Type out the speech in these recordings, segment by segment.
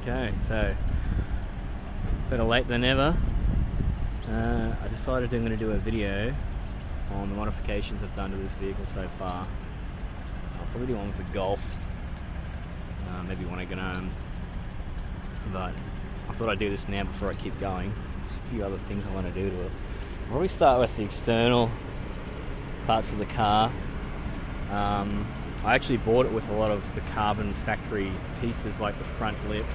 Okay, so better late than never. I decided I'm going to do a video on the modifications I've done to this vehicle so far. I'll probably do one with the Golf, maybe when I get home, but I thought I'd do this now before I keep going. There's a few other things I want to do to it. I'll probably start with the external parts of the car. I actually bought it with a lot of the carbon factory pieces, like the front lip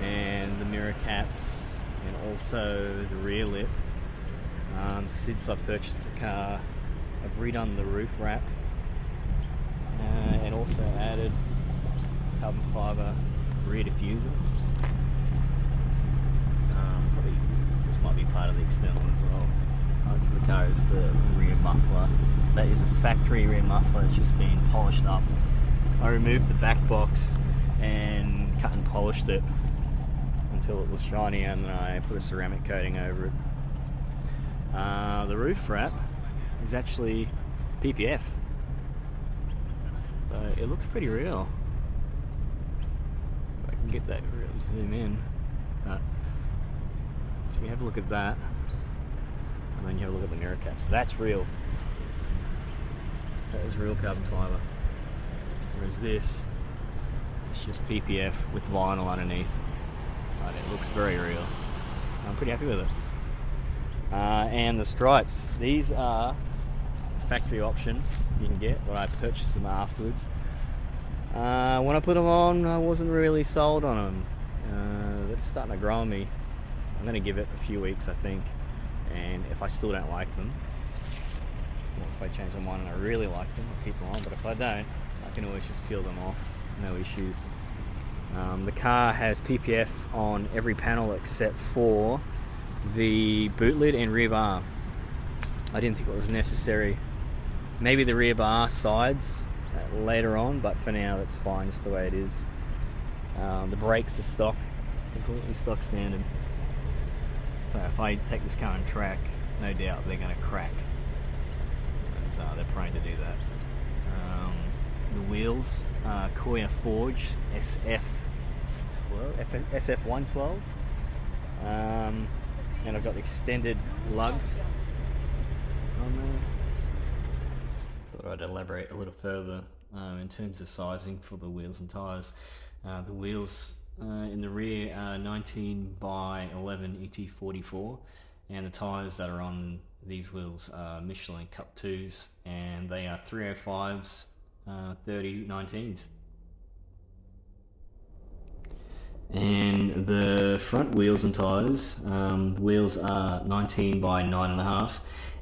and the mirror caps and also the rear lip. Since I've purchased the car, I've redone the roof wrap and also added carbon fibre rear diffuser. Probably this might be part of the external as well. Parts of the car is the rear muffler. That is a factory rear muffler. It's just been polished up. I removed the back box and cut and polished it until it was shiny, and then I put a ceramic coating over it. The roof wrap is actually PPF, so it looks pretty real. If I can get that really zoom in. So you have a look at that, and then you have a look at the mirror caps. So that's real. That is real carbon fibre. Whereas this, it's just PPF with vinyl underneath. But it looks very real. I'm pretty happy with it. And the stripes, these are factory option you can get, but I purchased them afterwards. When I put them on, I wasn't really sold on them. They're starting to grow on me. I'm going to give it a few weeks, I think, and if I still don't like them, or if I change my mind and I really like them, I'll keep them on, but if I don't, I can always just peel them off, no issues. The car has PPF on every panel except for the boot lid and rear bar. I didn't think it was necessary. Maybe the rear bar sides later on, but for now that's fine just the way it is. The brakes are stock, completely stock standard. So if I take this car on track, no doubt they're going to crack. So they're prone to do that. The wheels are Koya Forge SF112. And I've got the extended lugs on there. Thought I'd elaborate a little further in terms of sizing for the wheels and tyres. The wheels in the rear are 19 by 11 ET44, and the tyres that are on these wheels are Michelin Cup 2s, and they are 305s, 3019s. And the front wheels and tyres, the wheels are 19 by 9.5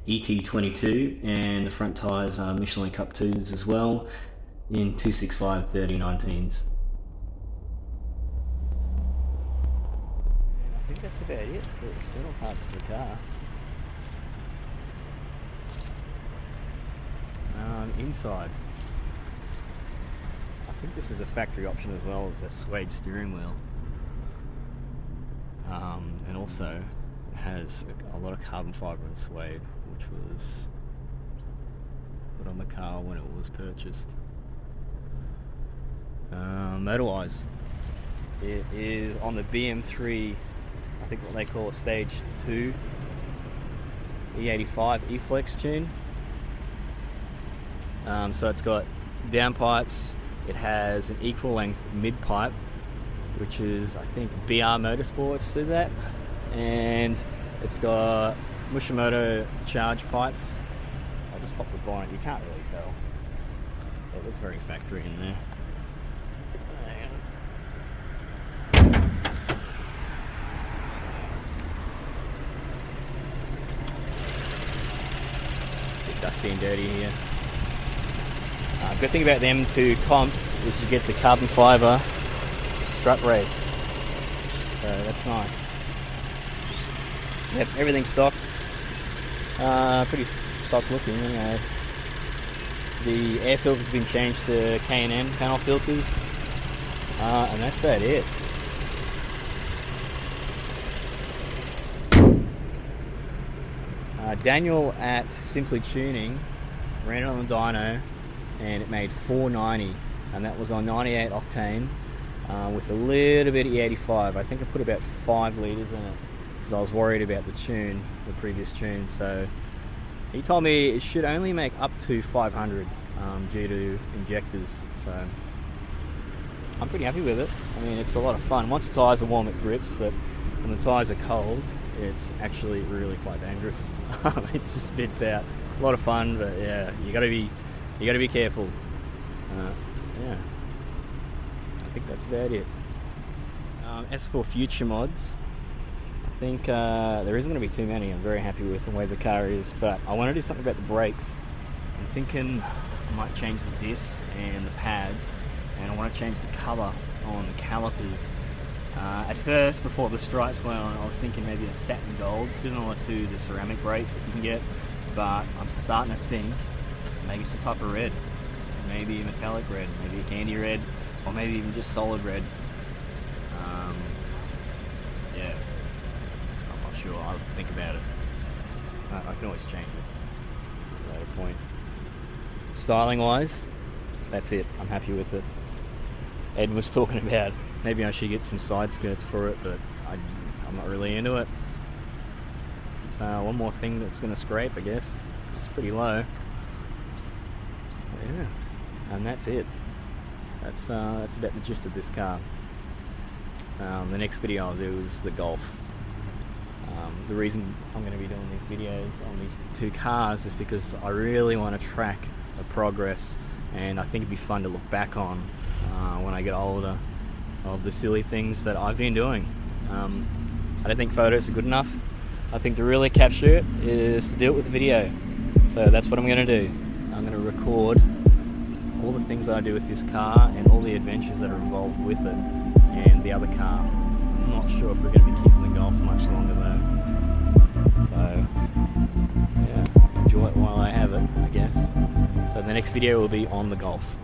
ET22, and the front tyres are Michelin Cup 2s as well in 265 3019s. I think that's about it for the external parts of the car. Inside, I think this is a factory option as well as a suede steering wheel, and also it has a lot of carbon fibre and suede, which was put on the car when it was purchased. Motor-wise, it is on the BM3, I think what they call a Stage 2 E85 E-Flex tune. So it's got downpipes, it has an equal length mid pipe, which is, I think, BR Motorsports do that, and it's got Mushimoto charge pipes. I'll just pop the bonnet, you can't really tell. It looks very factory in there. Bit dusty and dirty here. Good thing about them two comps is you get the carbon fibre strut race, so that's nice. Yep, everything's stock, pretty stock looking, you know. The air filter's been changed to K&M panel filters, and that's about it. Daniel at Simply Tuning ran it on the dyno, and it made 490, and that was on 98 octane, with a little bit of E85. I think I put about 5 litres in it because I was worried about the previous tune. So he told me it should only make up to 500 due to injectors. So I'm pretty happy with it. I mean, it's a lot of fun. Once the tyres are warm, it grips, but when the tyres are cold, it's actually really quite dangerous. It just spits out. A lot of fun, but yeah, you gotta be careful. Yeah, I think that's about it. As for future mods, I think there isn't going to be too many. I'm very happy with the way the car is, but I want to do something about the brakes. I'm thinking I might change the discs and the pads, and I want to change the colour on the calipers. At first, before the stripes went on, I was thinking maybe a satin gold, similar to the ceramic brakes that you can get, but I'm starting to think maybe some type of red, maybe a metallic red, maybe a candy red, or maybe even just solid red. Yeah, I'm not sure. I'll have to think about it. I can always change it at a later point. Styling wise, that's it. I'm happy with it. Ed was talking about maybe I should get some side skirts for it, but I'm not really into it. It's one more thing that's going to scrape, I guess. It's pretty low. But yeah, and that's it. That's about the gist of this car. The next video I'll do is the Golf. The reason I'm going to be doing these videos on these two cars is because I really want to track the progress, and I think it'd be fun to look back on when I get older of the silly things that I've been doing. I don't think photos are good enough. I think to really capture it is to do it with video. So that's what I'm going to do. I'm going to record all the things that I do with this car and all the adventures that are involved with it and the other car. I'm not sure if we're going to be keeping the Golf much longer though. So yeah, enjoy it while I have it, I guess. So the next video will be on the Golf.